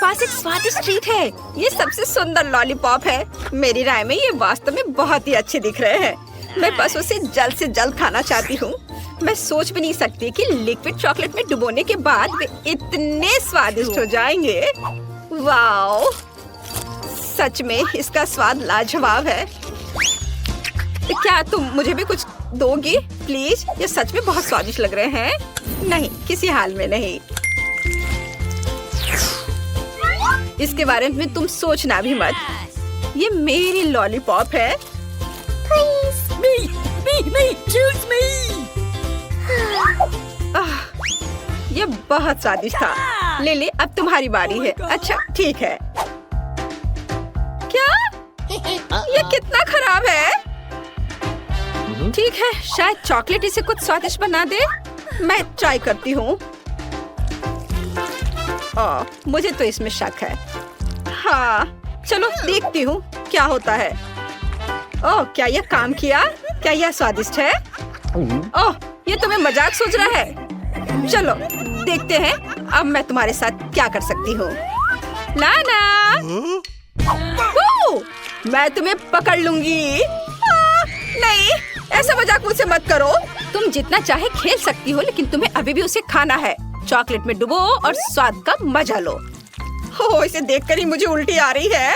पास एक स्वादिष्ट ट्रीट है। ये सबसे सुंदर लॉलीपॉप है। मेरी राय में ये वास्तव में बहुत ही अच्छे दिख रहे हैं। मैं बस उसे जल्द से जल्द खाना चाहती हूँ। मैं सोच भी नहीं सकती कि लिक्विड चॉकलेट में डुबोने के बाद वे इतने स्वादिष्ट हो जाएंगे। वाओ, सच में इसका स्वाद लाजवाब है। क्या तुम मुझे भी कुछ दोगी प्लीज? ये सच में बहुत स्वादिष्ट लग रहे हैं। नहीं, किसी हाल में नहीं। इसके बारे में तुम सोचना भी मत। ये मेरी लॉलीपॉप है। choose me. ये बहुत स्वादिष्ट था। लिली, अब तुम्हारी बारी है। अच्छा ठीक है। क्या ये कितना खराब है? ठीक है, शायद चॉकलेट इसे कुछ स्वादिष्ट बना दे। मैं ट्राई करती हूँ। मुझे तो इसमें शक है। हाँ, चलो देखती हूँ क्या होता है। ओह, क्या यह काम किया? क्या यह स्वादिष्ट है? ओह, ये तुम्हें मजाक सोच रहा है। चलो देखते हैं अब मैं तुम्हारे साथ क्या कर सकती हूँ। लाना, मैं तुम्हें पकड़ लूंगी। नहीं, ऐसा मजाक मुझसे मत करो। तुम जितना चाहे खेल सकती हो, लेकिन तुम्हें अभी भी उसे खाना है। चॉकलेट में डुबो और स्वाद का मजा लो। हो, इसे देखकर ही मुझे उल्टी आ रही है।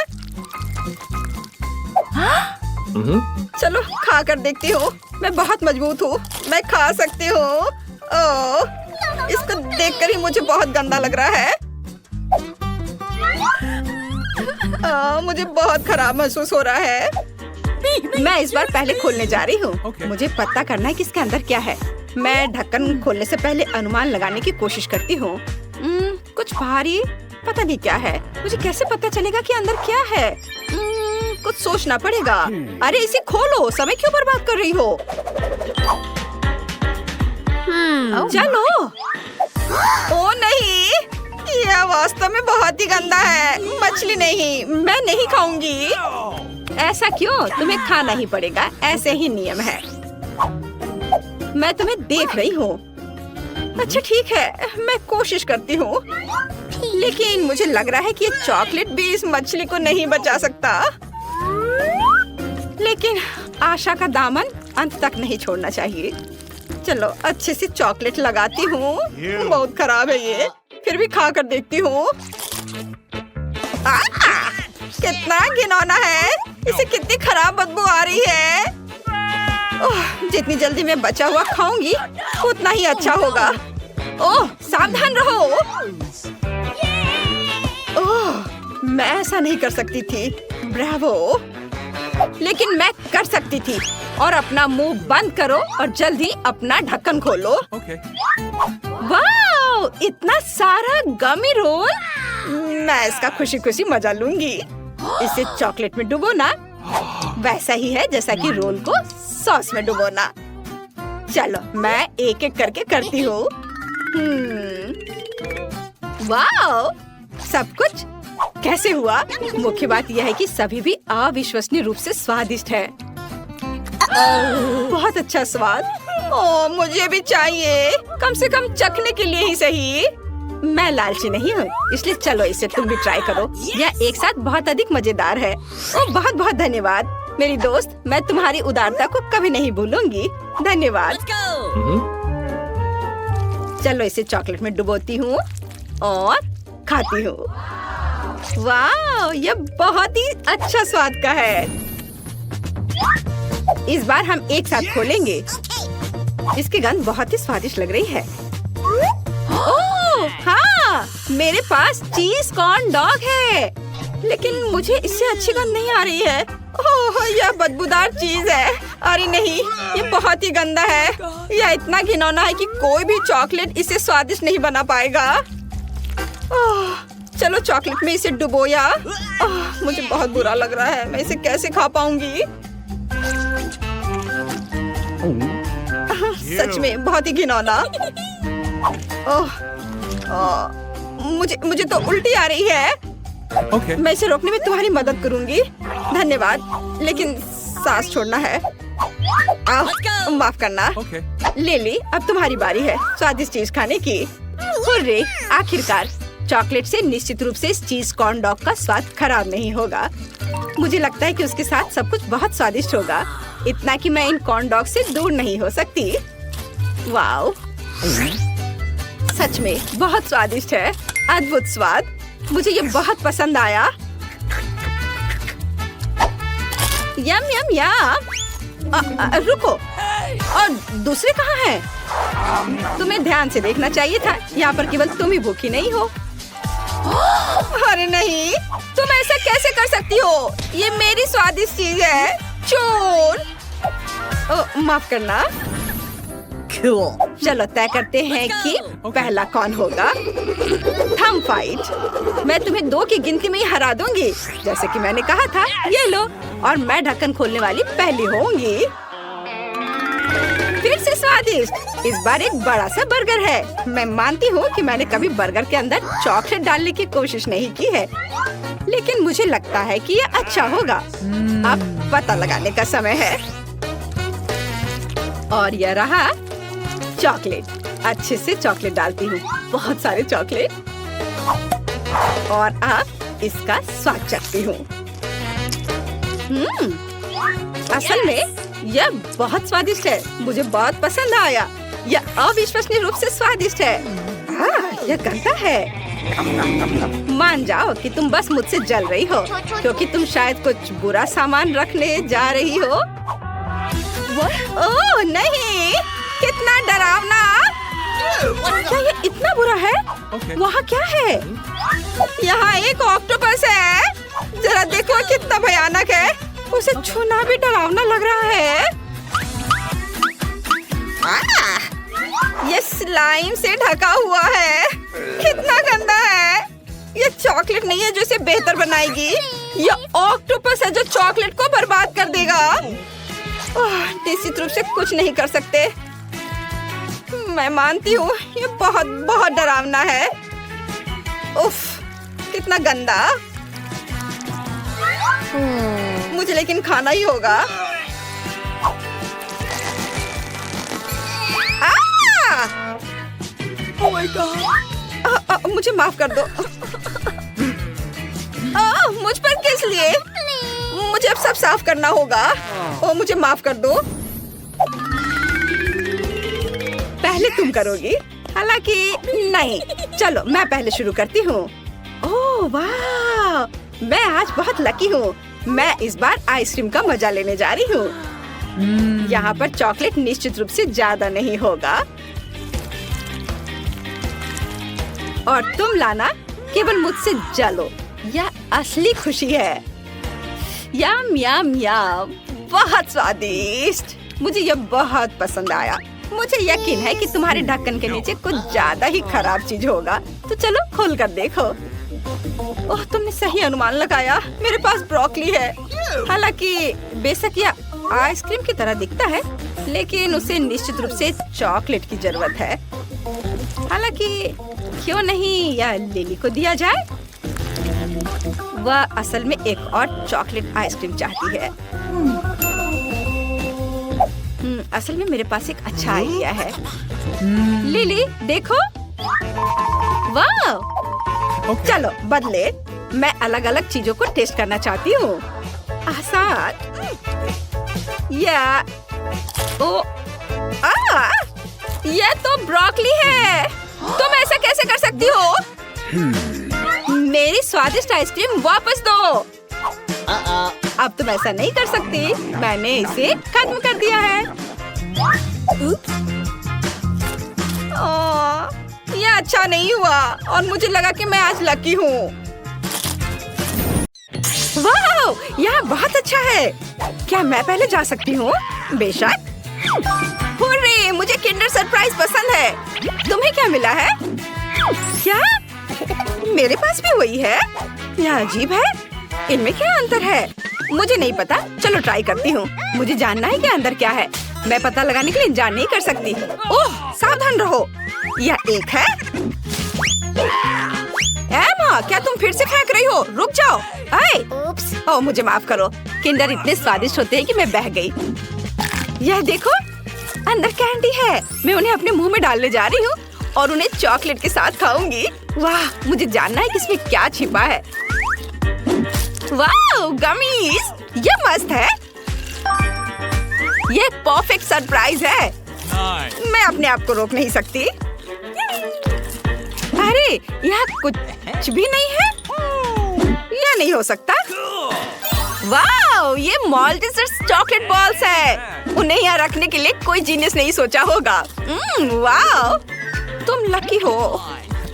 चलो खा कर देखती हूँ। मैं बहुत मजबूत हूँ, मैं खा सकती हूँ। ओह, इसको देखकर ही मुझे बहुत गंदा लग रहा है। मुझे बहुत खराब महसूस हो रहा है। मैं इस बार पहले खोलने जा रही हूँ। मुझे पता करना है कि इसके अंदर क्या है। मैं ढक्कन खोलने से पहले अनुमान लगाने की कोशिश करती हूँ। कुछ भारी, पता नहीं क्या है। मुझे कैसे पता चलेगा कि अंदर क्या है? कुछ सोचना पड़ेगा। अरे इसे खोलो, समय क्यों बर्बाद कर रही हो? चलो। ओ नहीं, यह वास्तव में बहुत ही गंदा है। मछली नहीं, मैं नहीं खाऊंगी। ऐसा क्यों? तुम्हें खाना ही पड़ेगा, ऐसे ही नियम है। मैं तुम्हें देख रही हूँ। अच्छा ठीक है, मैं कोशिश करती हूँ, लेकिन मुझे लग रहा है कि ये चॉकलेट भी इस मछली को नहीं बचा सकता। लेकिन आशा का दामन अंत तक नहीं छोड़ना चाहिए। चलो अच्छे से चॉकलेट लगाती हूँ। बहुत खराब है ये, फिर भी खा कर देखती हूँ। कितना घिनौना है। इसे कितनी खराब बदबू आ रही है। जितनी जल्दी मैं बचा हुआ खाऊंगी उतना ही अच्छा होगा। ओह, सावधान रहो। ओह, मैं ऐसा नहीं कर सकती थी। ब्रावो, लेकिन मैं कर सकती थी। और अपना मुंह बंद करो और जल्दी अपना ढक्कन खोलो। वाओ, इतना सारा गमी रोल। मैं इसका खुशी खुशी मजा लूंगी। इसे चॉकलेट में डुबोना वैसा ही है जैसा कि रोल को सॉस में डुबोना। चलो मैं एक एक करके करती हूँ। वाओ, सब कुछ कैसे हुआ? मुख्य बात यह है कि सभी भी अविश्वसनीय रूप से स्वादिष्ट है। बहुत अच्छा स्वाद। ओह, मुझे भी चाहिए, कम से कम चखने के लिए ही सही। मैं लालची नहीं हूँ, इसलिए चलो इसे तुम भी ट्राई करो। यह एक साथ बहुत अधिक मजेदार है। ओह, बहुत बहुत धन्यवाद मेरी दोस्त। मैं तुम्हारी उदारता को कभी नहीं भूलूंगी। धन्यवाद। चलो इसे चॉकलेट में डुबोती हूँ और खाती हूँ। वाह, यह बहुत ही अच्छा स्वाद का है। इस बार हम एक साथ खोलेंगे। इसकी गंध बहुत ही स्वादिष्ट लग रही है। ओह हाँ, मेरे पास चीज कॉर्न डॉग है, लेकिन मुझे इससे अच्छी गंध नहीं आ रही है। ओह, यह बदबूदार चीज है। अरे नहीं, ये बहुत ही गंदा है। यह इतना घिनौना है कि कोई भी चॉकलेट इसे स्वादिष्ट नहीं बना पाएगा। ओह, चलो चॉकलेट में इसे डुबोया। मुझे बहुत बुरा लग रहा है। मैं इसे कैसे खा पाऊंगी? सच में बहुत ही घिनौना। मुझे तो उल्टी आ रही है। मैं इसे रोकने में तुम्हारी मदद करूंगी। धन्यवाद, लेकिन सांस छोड़ना है। माफ करना। लिली, अब तुम्हारी बारी है स्वादिष्ट चीज खाने की। हुर्रे, आखिरकार चॉकलेट से निश्चित रूप से इस चीज कॉर्न डॉग का स्वाद खराब नहीं होगा। मुझे लगता है कि उसके साथ सब कुछ बहुत स्वादिष्ट होगा, इतना कि मैं इन कॉर्न डॉग से दूर नहीं हो सकती। वाओ, सच में बहुत स्वादिष्ट है, अद्भुत स्वाद। मुझे ये बहुत पसंद आया। यम यम यम। रुको, और दूसरे कहाँ हैं? तुम्हें ध्यान से देखना चाहिए था, यहाँ पर केवल तुम ही भूखी नहीं हो। अरे नहीं, तुम ऐसा कैसे कर सकती हो? ये मेरी स्वादिष्ट चीज है, चोर। माफ करना। चलो तय करते हैं कि पहला कौन होगा। Thumb fight. मैं तुम्हें 2 की गिनती में ही हरा दूंगी, जैसे कि मैंने कहा था। ये लो, और मैं ढक्कन खोलने वाली पहली होंगी। फिर से स्वादिष्ट। इस बार एक बड़ा सा बर्गर है। मैं मानती हूँ कि मैंने कभी बर्गर के अंदर चॉकलेट डालने की कोशिश नहीं की है, लेकिन मुझे लगता है कि ये अच्छा होगा। अब पता लगाने का समय है। और यह रहा चॉकलेट। अच्छे से चॉकलेट डालती हूँ, बहुत सारे चॉकलेट। और अब इसका स्वाद चखती हूँ। असल में यह बहुत स्वादिष्ट है, मुझे बहुत पसंद आया। यह अविश्वसनीय रूप से स्वादिष्ट है। यह गंदा है। मान जाओ कि तुम बस मुझसे जल रही हो, क्योंकि तुम शायद कुछ बुरा सामान रखने जा रही हो। ओह नहीं, कितना डरावना। क्या ये इतना बुरा है? वहाँ क्या है? यहाँ एक ऑक्टोपस है। जरा देखो कितना भयानक है। उसे छूना भी डरावना लग रहा है। ये स्लाइम से ढका हुआ है। कितना गंदा है। ये चॉकलेट नहीं है जो इसे बेहतर बनाएगी। ये ऑक्टोपस है जो चॉकलेट को बर्बाद कर देगा। निश्चित रूप से कुछ नहीं कर सकते। मैं मानती हूँ ये बहुत बहुत डरावना है। उफ, कितना गंदा। मुझे लेकिन खाना ही होगा। Oh my God! मुझे माफ कर दो। मुझ पर किस लिए? मुझे अब सब साफ करना होगा। मुझे माफ कर दो। पहले तुम करोगी? हालांकि नहीं, चलो मैं पहले शुरू करती हूँ। ओह वाह, मैं आज बहुत लकी हूँ। मैं इस बार आइसक्रीम का मजा लेने जा रही हूँ। यहाँ पर चॉकलेट निश्चित रूप से ज्यादा नहीं होगा। और तुम लाना केवल मुझसे जलो। यह असली खुशी है। यम यम यम, बहुत स्वादिष्ट। मुझे यह बहुत पसंद आया। मुझे यकीन है कि तुम्हारे ढक्कन के नीचे कुछ ज्यादा ही खराब चीज होगा। तो चलो खोल कर देखो। ओह, तुमने सही अनुमान लगाया। मेरे पास ब्रोकली है। हालांकि बेशक यह आइसक्रीम की तरह दिखता है, लेकिन उसे निश्चित रूप से चॉकलेट की जरूरत है। हालांकि क्यों नहीं यह लिली को दिया जाए? वह असल में एक और चॉकलेट आइसक्रीम चाहती है। असल में मेरे पास एक अच्छा आइडिया है। लिली देखो। वाह, चलो बदले। मैं अलग अलग चीजों को टेस्ट करना चाहती हूँ। आसान। या यह तो ब्रोकली है। तुम ऐसा कैसे कर सकती हो? मेरी स्वादिष्ट आइसक्रीम वापस दो। अब तुम ऐसा नहीं कर सकती। मैंने इसे खत्म कर दिया है। यह अच्छा नहीं हुआ और मुझे लगा कि मैं आज लकी हूँ। वाह, यह बहुत अच्छा है। क्या मैं पहले जा सकती हूँ? बेशक। हुर्रे, मुझे किंडर सरप्राइज पसंद है। तुम्हें क्या मिला है? क्या मेरे पास भी वही है? यह अजीब है। इनमें क्या अंतर है? मुझे नहीं पता। चलो ट्राई करती हूँ। मुझे जानना है कि अंदर क्या है। मैं पता लगाने के लिए इंतजार नहीं कर सकती। ओह, सावधान रहो। यह एक है। एमा, क्या तुम फिर से फेंक रही हो? रुक जाओ। ओह, मुझे माफ करो। किंडर इतने स्वादिष्ट होते हैं कि मैं बह गई। यह देखो, अंदर कैंडी है। मैं उन्हें अपने मुंह में डालने जा रही हूँ। और उन्हें चॉकलेट के साथ खाऊंगी। वाह, मुझे जानना है कि इसमें क्या छिपा है। वाह, गमीज, ये मस्त है। ये एक परफेक्ट सरप्राइज है। मैं अपने आप को रोक नहीं सकती। अरे, यहाँ कुछ भी नहीं है। यह नहीं हो सकता। वाह, ये माल्टेजर्स चॉकलेट बॉल्स है। उन्हें यहाँ रखने के लिए कोई जीनियस नहीं सोचा होगा। वाह, तुम लकी हो।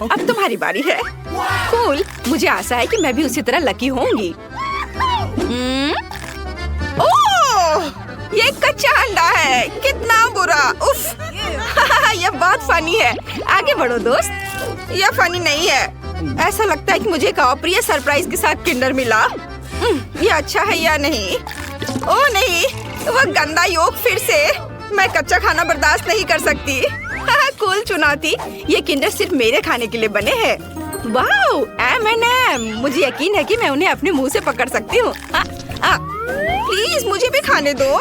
अब तुम्हारी बारी है। कूल, मुझे आशा है कि मैं भी उसी तरह लकी होंगी। ओह, ये कच्चा अंडा है। कितना बुरा। उफ, ये बहुत फनी है। आगे बढ़ो दोस्त। यह फनी नहीं है। ऐसा लगता है कि मुझे एक अप्रिय सरप्राइज के साथ किंडर मिला। ये अच्छा है या नहीं? ओह नहीं, वह गंदा योग फिर से। मैं कच्चा खाना बर्दाश्त नहीं कर सकती। कूल चुनौती। ये किंडर सिर्फ मेरे खाने के लिए बने हैं। Wow, M&M। मुझे यकीन है कि मैं उन्हें अपने मुंह से पकड़ सकती हूँ। प्लीज मुझे भी खाने दो।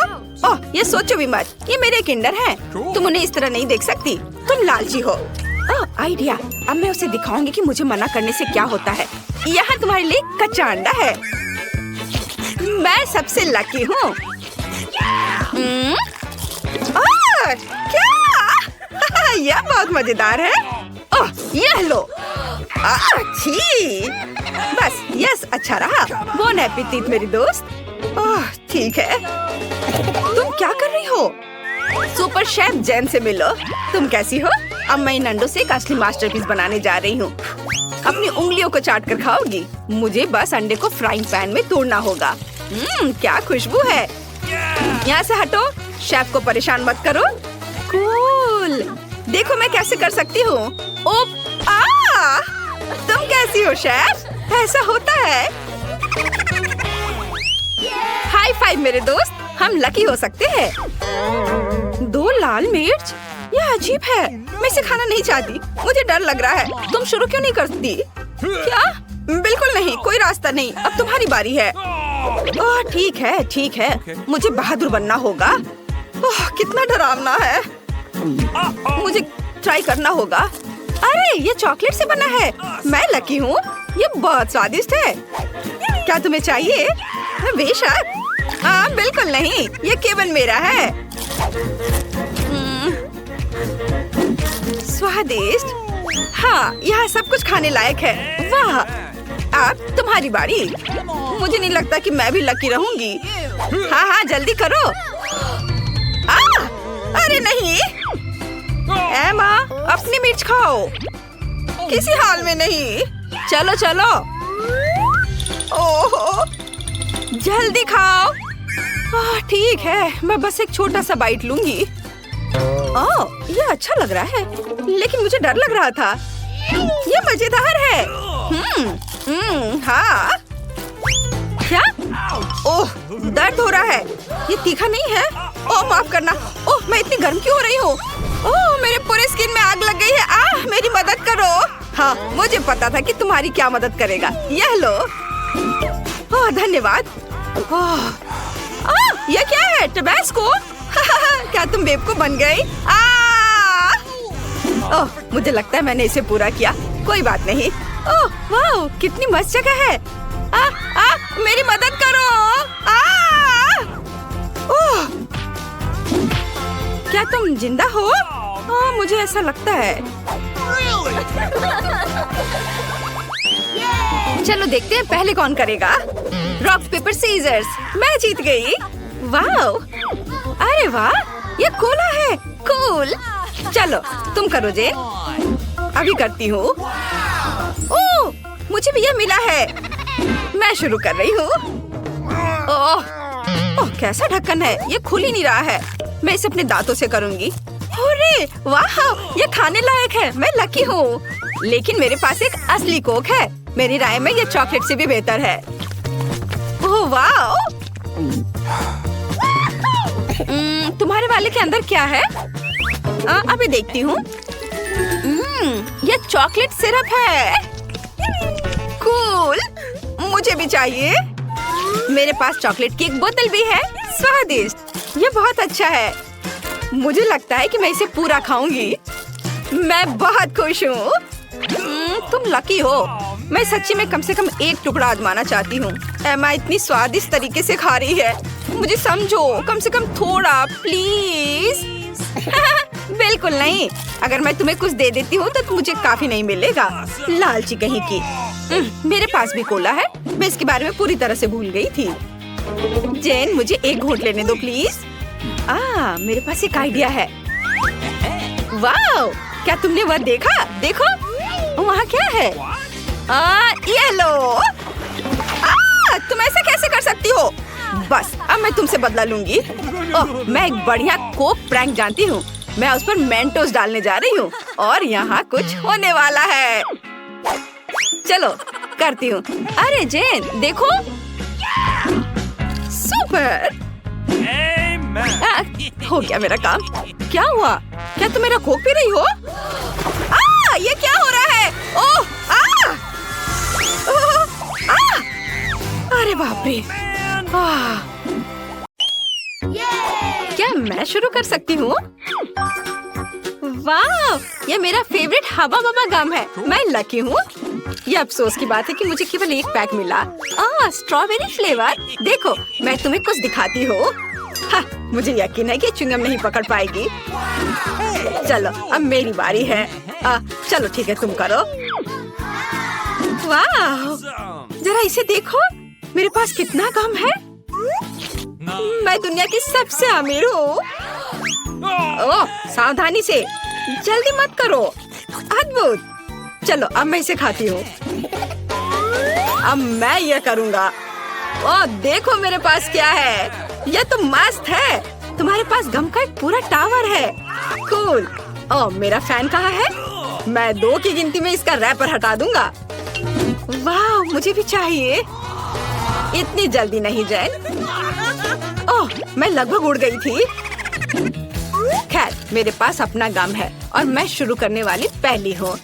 ओह, ये सोचो भी मत, ये मेरे किंडर हैं। तुम उन्हें इस तरह नहीं देख सकती। तुम लालची हो। ओह, आइडिया। अब मैं उसे दिखाऊंगी कि मुझे मना करने से क्या होता है। यहाँ तुम्हारे लिए कच्चा अंडा है। मैं सबसे लकी हूँ। क्या? यह बहुत मजेदार है। ओह, यह लो। छी। बस, यस, अच्छा रहा। बोन एपेटिट मेरी दोस्त। ओह, ठीक है। तुम क्या कर रही हो? सुपर शेफ जेन से मिलो। तुम कैसी हो? अब मैं इन अंडों से एक असली मास्टरपीस बनाने जा रही हूँ। अपनी उंगलियों को चाट कर खाओगी। मुझे बस अंडे को फ्राइंग पैन में तोड़ना होगा। क्या खुशबू है। यहाँ से हटो। शेफ को परेशान मत करो। कूल, देखो मैं कैसे कर सकती हूँ। तुम कैसी हो शेफ? ऐसा होता है। हाई फाइव मेरे दोस्त। हम लकी हो सकते हैं। 2 लाल मिर्च, यह अजीब है। मैं इसे खाना नहीं चाहती। मुझे डर लग रहा है। तुम शुरू क्यों नहीं करती? क्या? बिल्कुल नहीं, कोई रास्ता नहीं। अब तुम्हारी बारी है। ओह, ठीक है, ठीक है। मुझे बहादुर बनना होगा। ओह, कितना डरावना है। मुझे ट्राई करना होगा। अरे, ये चॉकलेट से बना है। मैं लकी हूँ। ये बहुत स्वादिष्ट है। क्या तुम्हें चाहिए? बेशक। बिल्कुल नहीं, ये केवल मेरा है। स्वादिष्ट। हाँ, यहाँ सब कुछ खाने लायक है। वाह, अब तुम्हारी बारी। मुझे नहीं लगता कि मैं भी लकी रहूंगी। हाँ, जल्दी करो। अरे नहीं। एमा, अपनी मिर्च खाओ। किसी हाल में नहीं। चलो चलो। ओह, जल्दी खाओ। ठीक है, मैं बस एक छोटा सा बाइट लूंगी। ये अच्छा लग रहा है, लेकिन मुझे डर लग रहा था। ये मजेदार है। हाँ। क्या? ओह, दर्द हो रहा है। ये तीखा नहीं है। ओह, माफ करना। ओह, मैं इतनी गर्म क्यों हो रही हूँ? ओह, मेरे पूरे स्किन में आग लग गई है। मेरी मदद करो। हाँ, मुझे पता था कि तुम्हारी क्या मदद करेगा। यह लो। ओह, धन्यवाद। यह क्या है? टबैस्को? क्या तुम बेवकूफ बन गई? ओह, मुझे लगता है मैंने इसे पूरा किया। कोई बात नहीं। ओह, वाह, कितनी मस्त जगह है। मेरी मदद करो। ओह, क्या तुम जिंदा हो? मुझे ऐसा लगता है। चलो देखते हैं पहले कौन करेगा। Rock paper scissors. मैं जीत गई। वाह, अरे वाह, ये कोला है। कूल। चलो तुम करो जेन। अभी करती हूँ। ओह, मुझे भी यह मिला है। मैं शुरू कर रही हूँ। ओह, कैसा ढक्कन है। ये खुल ही नहीं रहा है। मैं इसे अपने दांतों से करूँगी। अरे वाह, ये खाने लायक है। मैं लकी हूँ। लेकिन मेरे पास एक असली कोक है। मेरी राय में ये चॉकलेट से भी बेहतर है। ओह वाह। तुम्हारे वाले के अंदर क्या है? अभी देखती हूँ। ये चॉकलेट सिरप है। कूल, मुझे भी चाहिए। मेरे पास चॉकलेट की एक बोतल भी है। स्वादिष्ट। ये बहुत अच्छा है। मुझे लगता है कि मैं इसे पूरा खाऊंगी। मैं बहुत खुश हूँ। तुम लकी हो। मैं सच्ची में कम से कम एक टुकड़ा आजमाना चाहती हूँ। एमा इतनी स्वादिष्ट तरीके से खा रही है। मुझे समझो, कम से कम थोड़ा प्लीज। बिल्कुल नहीं। अगर मैं तुम्हें कुछ दे देती हूँ तो मुझे काफी नहीं मिलेगा। लालची कहीं की। मेरे पास भी कोला है। मैं इसके बारे में पूरी तरह से भूल गई थी। जेन, मुझे एक घूंट लेने दो प्लीज। मेरे पास एक आइडिया है। वाह, क्या तुमने वह देखा? देखो वहाँ क्या है? ये लो। तुम ऐसा कैसे कर सकती हो? बस अब मैं तुमसे बदला लूंगी। मैं एक बढ़िया कोक प्रैंक जानती हूँ। मैं उस पर मेंटोस डालने जा रही हूँ और यहाँ कुछ होने वाला है। चलो करती हूँ। अरे जेन देखो, सुपर। हो गया मेरा काम। क्या हुआ? क्या तुम मेरा कोक पी रही हो? ये क्या हो रहा है? ओह! अरे बाप रे! क्या मैं शुरू कर सकती हूँ? वाह! ये मेरा फेवरेट हवा बबा गम है। मैं लकी हूँ। ये अफसोस की बात है कि मुझे केवल एक पैक मिला। Strawberry flavour. देखो, मैं तुम्हें कुछ दिखाती हूँ। मुझे यकीन है कि च्युइंगम नहीं पकड़ पाएगी। चलो अब मेरी बारी है। चलो ठीक है, तुम करो। वाह! जरा इसे देखो, मेरे पास कितना गम है। मैं दुनिया की सबसे अमीर हूँ। सावधानी से, जल्दी मत करो। अद्भुत। चलो अब मैं इसे खाती हूँ। अब मैं ये करूँगा। देखो मेरे पास क्या है। यह तो मस्त है। तुम्हारे पास गम का एक पूरा टावर है। कूल। मेरा फैन कहाँ है? मैं 2 की गिनती में इसका रैपर हटा दूंगा। वाह, मुझे भी चाहिए। इतनी जल्दी नहीं जैन। मैं लगभग उड़ गई थी। खैर, मेरे पास अपना गम है और मैं शुरू करने वाली पहली हूँ।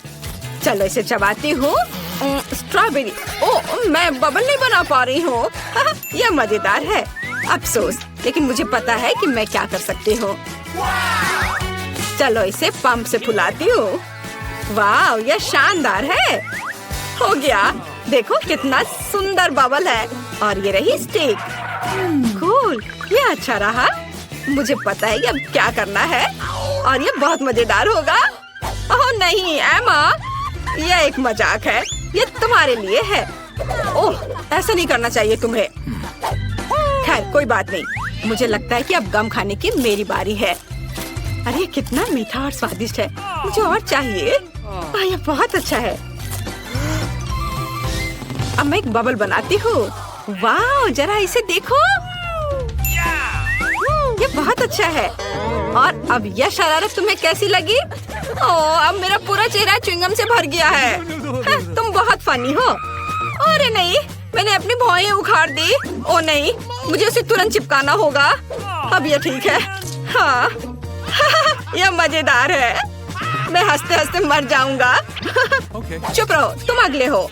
चलो इसे चबाती हूँ। स्ट्रॉबेरी। मैं बबल नहीं बना पा रही हूँ। यह मजेदार है। अफसोस, लेकिन मुझे पता है कि मैं क्या कर सकती हूँ। चलो इसे पंप से फुलाती हूँ। वाह, यह शानदार है। हो गया। देखो कितना सुंदर बबल है। और ये रही स्टिक। कूल, ये अच्छा रहा। मुझे पता है कि अब क्या करना है और ये बहुत मजेदार होगा। ओह नहीं एमा, यह एक मजाक है। ये तुम्हारे लिए है। ऐसा नहीं करना चाहिए तुम्हें। खैर कोई बात नहीं। मुझे लगता है कि अब गम खाने की मेरी बारी है। अरे कितना मीठा और स्वादिष्ट है। मुझे और चाहिए। यह बहुत अच्छा है। अब मैं एक बबल बनाती हूँ। वाह, जरा इसे देखो। ये बहुत अच्छा है। और अब यह शरारत तुम्हें कैसी लगी? अब मेरा पूरा चेहरा च्युइंगम से भर गया है। तुम बहुत फनी हो। अरे नहीं, मैंने अपनी भौहें उखाड़ दी। नहीं, मुझे उसे तुरंत चिपकाना होगा। अब यह ठीक है। हाँ। यह मजेदार है। मैं हंसते हंसते मर जाऊंगा। चुप रहो, तुम अगले हो।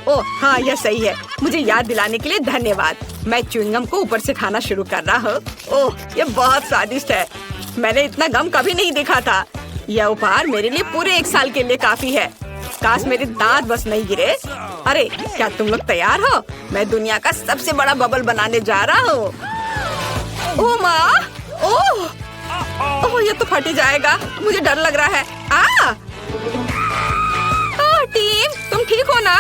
हाँ, यह सही है। मुझे याद दिलाने के लिए धन्यवाद। मैं च्युइंगम को ऊपर से खाना शुरू कर रहा हूँ। यह बहुत स्वादिष्ट है। मैंने इतना गम कभी नहीं देखा था। यह उपहार मेरे लिए पूरे 1 साल के लिए काफी है। काश मेरे दांत बस नहीं गिरे। अरे क्या तुम लोग तैयार हो? मैं दुनिया का सबसे बड़ा बबल बनाने जा रहा हूँ। ओह माँ! ओह, ये तो फट ही जाएगा। मुझे डर लग रहा है। टीम, तुम ठीक हो ना?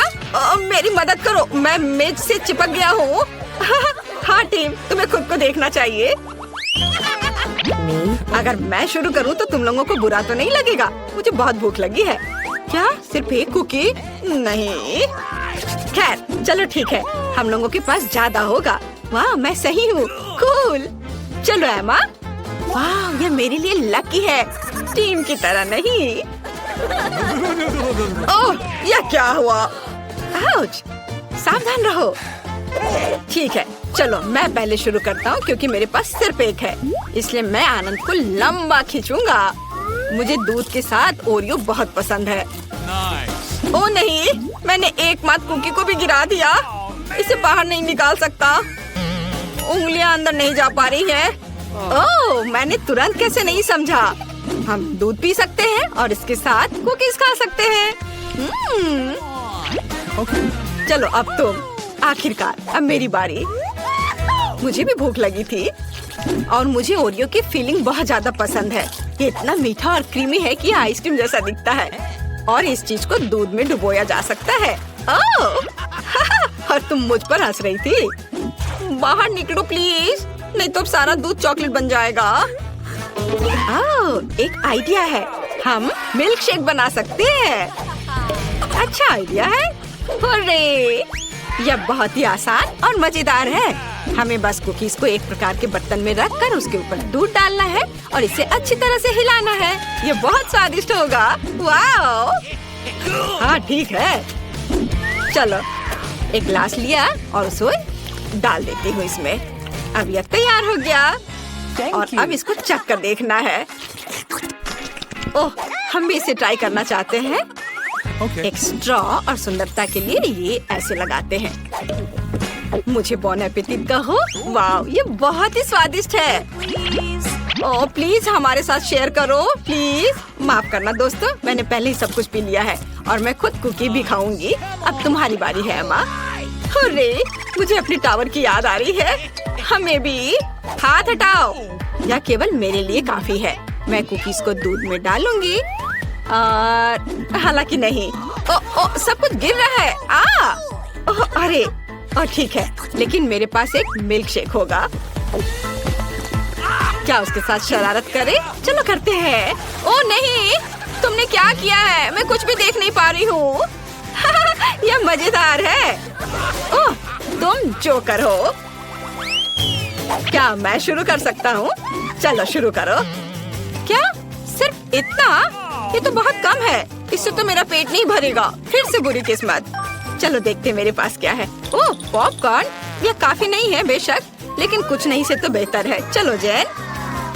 मेरी मदद करो, मैं मेज से चिपक गया हूँ। हाँ टीम, तुम्हें खुद को देखना चाहिए। अगर मैं शुरू करूँ तो तुम लोगों को बुरा तो नहीं लगेगा? मुझे बहुत भूख लगी है। क्या सिर्फ एक कुकी? नहीं। खैर चलो ठीक है, हम लोगों के पास ज्यादा होगा। वाह, मैं सही हूँ। कूल। चलो एमा। वाह, ये मेरे लिए लकी है, टीम की तरह नहीं। यह क्या हुआ? आउच! सावधान रहो। ठीक है, चलो मैं पहले शुरू करता हूँ क्योंकि मेरे पास सिर्फ एक है, इसलिए मैं आनंद को लंबा खींचूंगा। मुझे दूध के साथ ओरियो बहुत पसंद है। ओ नहीं, मैंने एकमात्र कुकी को भी गिरा दिया। इसे बाहर नहीं निकाल सकता। उंगलियां अंदर नहीं जा पा रही हैं। ओह, मैंने तुरंत कैसे नहीं समझा। हम दूध पी सकते हैं और इसके साथ कुकीज खा सकते हैं। चलो अब तुम। आखिरकार अब मेरी बारी। मुझे भी भूख लगी थी और मुझे ओरियो की फीलिंग बहुत ज्यादा पसंद है। ये इतना मीठा और क्रीमी है कि आइसक्रीम जैसा दिखता है और इस चीज को दूध में डुबोया जा सकता है। ओह! और तुम मुझ पर हंस रही थी। बाहर निकलो प्लीज, नहीं तो अब सारा दूध चॉकलेट बन जाएगा। ओह, एक आइडिया है। हम मिल्क शेक बना सकते हैं। अच्छा आइडिया है। अरे यह बहुत ही आसान और मजेदार है। हमें बस कुकीज को एक प्रकार के बर्तन में रखकर उसके ऊपर दूध डालना है और इसे अच्छी तरह से हिलाना है। यह बहुत स्वादिष्ट होगा। वाओ! हाँ ठीक है। चलो एक ग्लास लिया और उसे डाल देती हूँ इसमें। अब यह तैयार हो गया और अब इसको चख कर देखना है। ओह, हम भी इसे ट्राई करना चाहते हैं। एक स्ट्रॉ और सुंदरता के लिए ये ऐसे लगाते हैं। मुझे बॉन एपेटिट कहो। वाओ, ये बहुत ही स्वादिष्ट है। ओह प्लीज हमारे साथ शेयर करो प्लीज। माफ करना दोस्तों, मैंने पहले ही सब कुछ पी लिया है और मैं खुद कुकी भी खाऊंगी। अब तुम्हारी बारी है अम्मा। अरे मुझे अपनी टावर की याद आ रही है। हमें भी। हाथ हटाओ। यह केवल मेरे लिए काफी है। मैं कुकीज को दूध में डालूंगी और हालांकि नहीं। ओ सब कुछ गिर रहा है। ओह अरे और ठीक है, लेकिन मेरे पास एक मिल्क शेक होगा। क्या उसके साथ शरारत करें? चलो करते हैं। ओ नहीं, तुमने क्या किया है? मैं कुछ भी देख नहीं पा रही हूँ। यह मजेदार है। ओह तुम जोकर हो। क्या मैं शुरू कर सकता हूँ? चलो शुरू करो। क्या सिर्फ इतना? ये तो बहुत कम है। इससे तो मेरा पेट नहीं भरेगा। फिर से बुरी किस्मत। चलो देखते हैं मेरे पास क्या है। ओह पॉपकॉर्न। यह काफी नहीं है बेशक, लेकिन कुछ नहीं से तो बेहतर है। चलो जैन।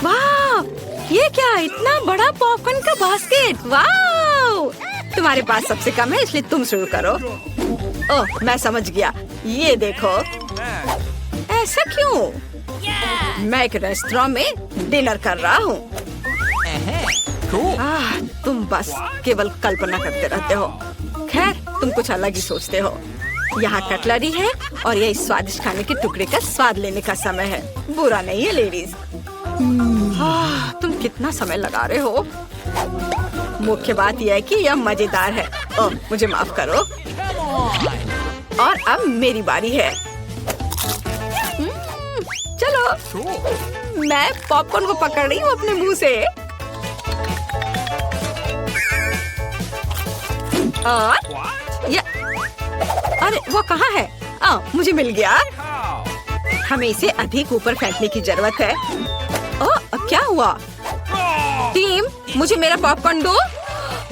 वाह, ये क्या इतना बड़ा पॉपकॉर्न का बास्केट। वाह, तुम्हारे पास सबसे कम है इसलिए तुम शुरू करो। ओह मैं समझ गया। ये देखो। ऐसा क्यों? मैं एक रेस्टोरेंट में डिनर कर रहा हूँ। तुम बस केवल कल्पना करते रहते हो। खैर तुम कुछ अलग ही सोचते हो। यहाँ कटलरी है और यह इस स्वादिष्ट खाने के टुकड़े का स्वाद लेने का समय है। बुरा नहीं है लेडीज। तुम कितना समय लगा रहे हो। मुख्य बात यह है कि यह मजेदार है। ओह मुझे माफ करो। और अब मेरी बारी है। चलो मैं पॉपकॉर्न को पकड़ रही हूँ अपने मुंह से और ये अरे वो कहाँ है? मुझे मिल गया। हमें इसे अधिक ऊपर फेंकने की जरूरत है। क्या हुआ? टीम मुझे मेरा पॉपकॉर्न दो।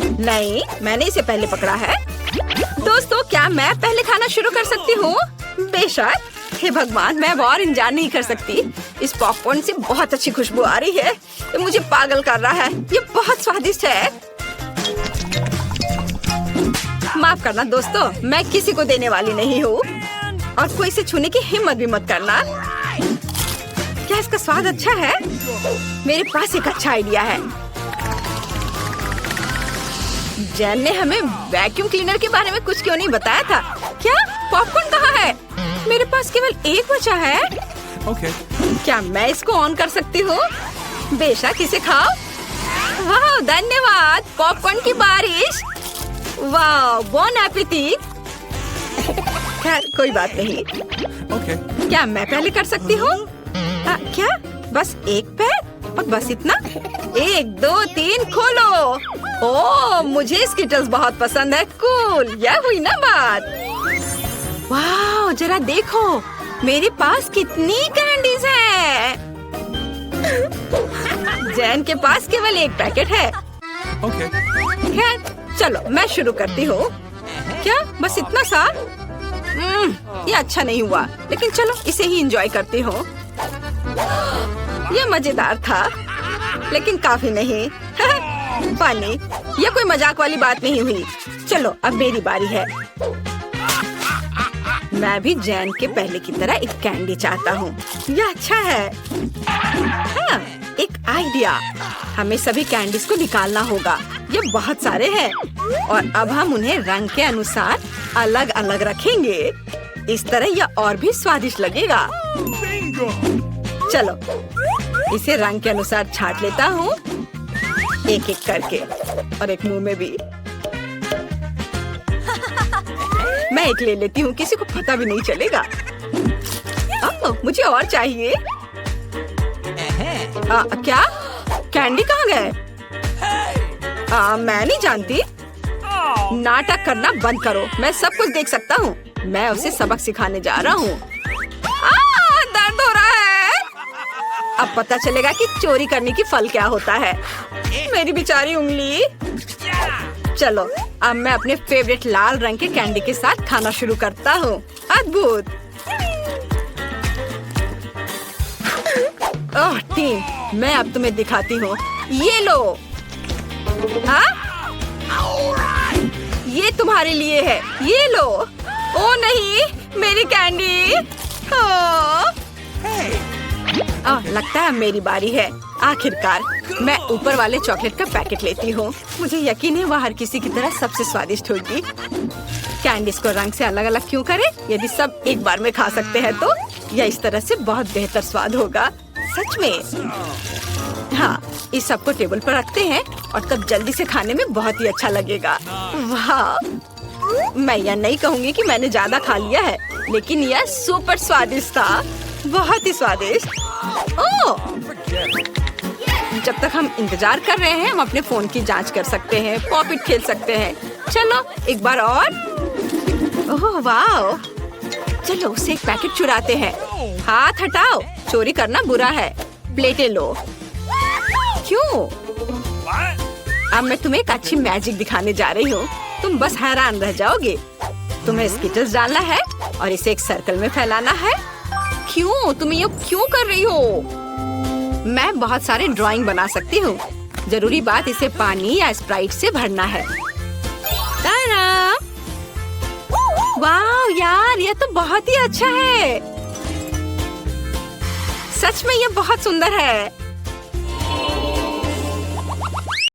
नहीं, मैंने इसे पहले पकड़ा है। दोस्तों क्या मैं पहले खाना शुरू कर सकती हूँ? बेशक। हे भगवान, मैं और इंतजार नहीं कर सकती। इस पॉपकॉर्न से बहुत अच्छी खुशबू आ रही है। ये मुझे पागल कर रहा है। ये बहुत स्वादिष्ट है। माफ करना दोस्तों, मैं किसी को देने वाली नहीं हूँ और कोई इसे छूने की हिम्मत भी मत करना। क्या इसका स्वाद अच्छा है? मेरे पास एक अच्छा आइडिया है। जैन ने हमें वैक्यूम क्लीनर के बारे में कुछ क्यों नहीं बताया था? क्या पॉपकॉर्न कहाँ है? मेरे पास केवल एक बचा है। क्या मैं इसको ऑन कर सकती हूँ? बेशक, इसे खाओ। वाह धन्यवाद, पॉपकॉर्न की बारिश। वाह बॉन एपेटिट। खैर कोई बात नहीं। क्या मैं पहले कर सकती हूँ? क्या बस एक पैर और बस इतना? 1 2 3 खोलो। ओह मुझे स्किटल्स बहुत पसंद है। कूल, यह हुई ना बात। वाह जरा देखो मेरे पास कितनी कैंडीज हैं। जैन के पास केवल एक पैकेट है। खैर चलो मैं शुरू करती हूँ। क्या बस इतना सा? ये अच्छा नहीं हुआ, लेकिन चलो इसे ही एंजॉय करती हूँ। ये मजेदार था, लेकिन काफी नहीं। पानी, ये कोई मजाक वाली बात नहीं हुई। चलो अब मेरी बारी है। मैं भी जैन के पहले की तरह एक कैंडी चाहता हूँ। यह अच्छा है। हाँ, एक आइडिया, हमें सभी कैंडीज को निकालना होगा। ये बहुत सारे हैं और अब हम उन्हें रंग के अनुसार अलग अलग रखेंगे। इस तरह यह और भी स्वादिष्ट लगेगा। चलो इसे रंग के अनुसार छांट लेता हूँ, एक एक करके, और एक मुंह में भी। मैं एक ले लेती हूँ, किसी को पता भी नहीं चलेगा। मुझे और चाहिए। क्या कैंडी कहाँ गए? मैं नहीं जानती। नाटक करना बंद करो, मैं सब कुछ देख सकता हूँ। मैं उसे सबक सिखाने जा रहा हूँ। दर्द हो रहा है। अब पता चलेगा कि चोरी करने की फल क्या होता है। मेरी बेचारी उंगली। चलो अब मैं अपने फेवरेट लाल रंग के कैंडी के साथ खाना शुरू करता हूँ। अद्भुत। ओह टीम, मैं अब तुम्हें दिखाती हूँ। ये लो। हाँ? ये तुम्हारे लिए है, ये लो। ओ नहीं, मेरी कैंडी। लगता है मेरी बारी है। आखिरकार मैं ऊपर वाले चॉकलेट का पैकेट लेती हूँ। मुझे यकीन है वह हर किसी की तरह सबसे स्वादिष्ट होगी। कैंडीज को रंग से अलग अलग क्यों करें? यदि सब एक बार में खा सकते हैं तो यह इस तरह से बहुत बेहतर स्वाद होगा। सच में। हाँ, इस सब को टेबल पर रखते हैं और तब जल्दी से खाने में बहुत ही अच्छा लगेगा। वाह! मैं यह नहीं कहूँगी कि मैंने ज्यादा खा लिया है, लेकिन यह सुपर स्वादिष्ट था, बहुत ही स्वादिष्ट। ओह! जब तक हम इंतजार कर रहे हैं, हम अपने फोन की जांच कर सकते हैं, पॉपिट खेल सकते हैं। चलो एक बार और। ओह वाह! चलो उसे एक पैकेट चुराते हैं। हाथ हटाओ, चोरी करना बुरा है। प्लेटें लो। क्यों? अब मैं तुम्हें एक अच्छी मैजिक दिखाने जा रही हूँ। तुम बस हैरान रह जाओगे। तुम्हें स्किटल्स डालना है और इसे एक सर्कल में फैलाना है। क्यों? तुम ये क्यों कर रही हो? मैं बहुत सारे ड्राइंग बना सकती हूँ। जरूरी बात इसे पानी या स्प्राइट से भरना है। वाह यार, ये तो बहुत ही अच्छा है। सच में ये बहुत सुंदर है।